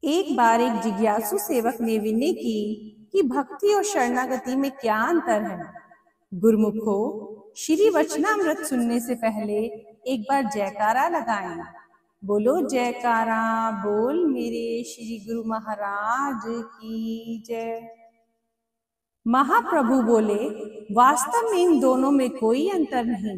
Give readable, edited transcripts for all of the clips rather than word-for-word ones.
एक बार एक जिज्ञासु सेवक ने विनय की कि भक्ति और शरणागति में क्या अंतर है। गुरुमुखो, श्री वचनामृत सुनने से पहले एक बार जयकारा लगाएं। बोलो जयकारा, बोल मेरे श्री गुरु महाराज की जय। महाप्रभु बोले, वास्तव में इन दोनों में कोई अंतर नहीं।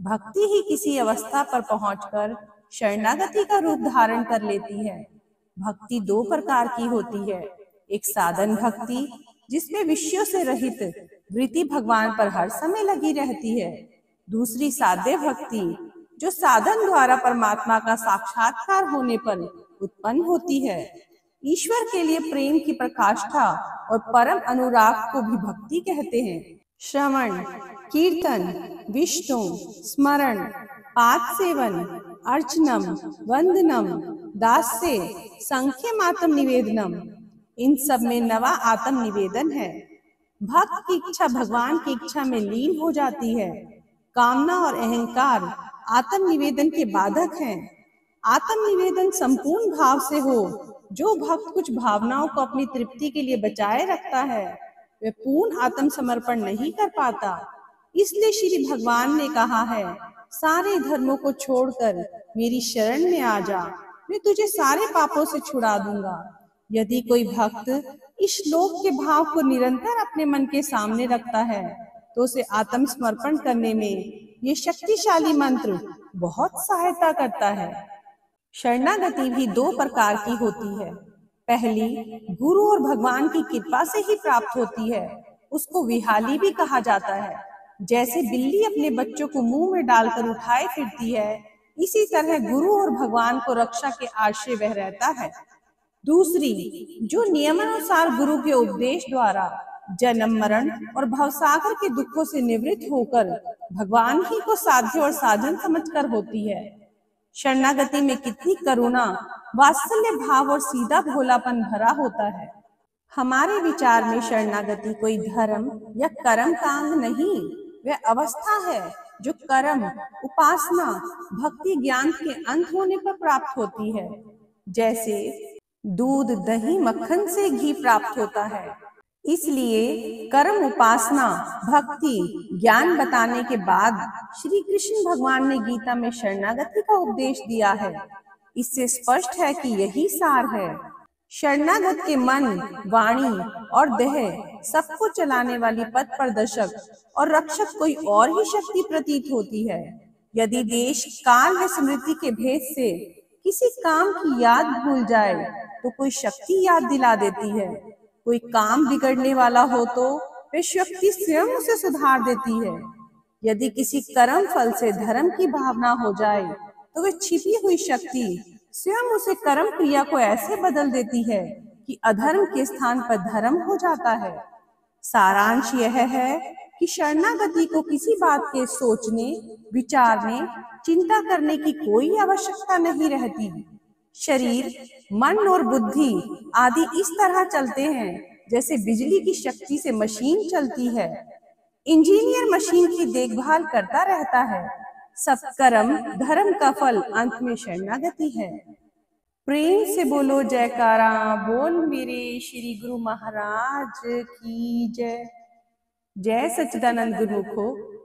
भक्ति ही किसी अवस्था पर पहुंचकर शरणागति का रूप धारण कर लेती है। भक्ति दो प्रकार की होती है। एक साधन भक्ति, जिसमें विषयों से रहित वृत्ति भगवान पर हर समय लगी रहती है। दूसरी साध्य भक्ति, जो साधन द्वारा परमात्मा का साक्षात्कार होने पर उत्पन्न होती है। ईश्वर के लिए प्रेम की प्रकाष्ठा और परम अनुराग को भी भक्ति कहते हैं। श्रवण, कीर्तन, विष्णु स्मरण, पाद सेवन, अर्चनम, वंदनम, दास्य, संख्यम आत्म निवेदनम, इन सब में नवा आत्म निवेदन है। भक्त की इच्छा भगवान की इच्छा में लीन हो जाती है। कामना और अहंकार आत्म निवेदन के बाधक हैं। आत्म निवेदन संपूर्ण भाव से हो। जो भक्त कुछ भावनाओं को अपनी तृप्ति के लिए बचाए रखता है, वह पूर्ण आत्म समर्पण नहीं कर पाता। इसलिए श्री भगवान ने कहा है, सारे धर्मों को छोड़कर मेरी शरण में आ जा, मैं तुझे सारे पापों से छुड़ा दूंगा। यदि कोई भक्त इस श्लोक के भाव को निरंतर अपने मन के सामने रखता है, तो उसे आत्म समर्पण करने में ये शक्तिशाली मंत्र बहुत सहायता करता है। शरणागति भी दो प्रकार की होती है। पहली गुरु और भगवान की कृपा से ही प्राप्त होती है। उसको विहाली भी कहा जाता है। जैसे बिल्ली अपने बच्चों को मुंह में डालकर उठाए फिरती है, इसी तरह गुरु और भगवान को रक्षा के आश्रय वह रहता है। दूसरी, जो नियमानुसार गुरु के उपदेश द्वारा जन्म मरण और भवसागर के दुखों से निवृत्त होकर भगवान ही को साध्य और साधन समझकर होती है। शरणागति में कितनी करुणा, वात्सल्य भाव और सीधा भोलापन भरा होता है। हमारे विचार में शरणागति कोई धर्म या कर्म का अंग नहीं, वह अवस्था है जो कर्म, उपासना, भक्ति ज्ञान के अंत होने पर प्राप्त होती है। जैसे दूध, दही, मक्खन से घी प्राप्त होता है। इसलिए कर्म, उपासना, भक्ति, ज्ञान बताने के बाद श्री कृष्ण भगवान ने गीता में शरणागति का उपदेश दिया है। इससे स्पष्ट है कि यही सार है। शरणागत के मन, वाणी और देह सबको चलाने वाली पथ प्रदर्शक और रक्षक कोई और ही शक्ति प्रतीत होती है। यदि देश, काल व स्मृति के भेद से किसी काम की याद भूल जाए, तो कोई शक्ति याद दिला देती है। कोई काम बिगड़ने वाला हो तो वह शक्ति स्वयं उसे सुधार देती है। यदि किसी कर्म फल से धर्म की भावना हो जाए, तो वह छिपी हुई शक्ति स्वयं उसे कर्म क्रिया को ऐसे बदल देती है कि अधर्म के स्थान पर धर्म हो जाता है। सारांश यह है कि शरणागति को किसी बात के सोचने, विचारने, चिंता करने की कोई आवश्यकता नहीं रहती। शरीर, मन और बुद्धि आदि इस तरह चलते हैं जैसे बिजली की शक्ति से मशीन चलती है। इंजीनियर मशीन की देखभाल करता रहता है। सब कर्म धर्म का फल अंत में शरणागति है। प्रेम से बोलो जयकारा, बोल मेरे श्री गुरु महाराज की जय। जय सच्चिदानंद गुरुमुखो।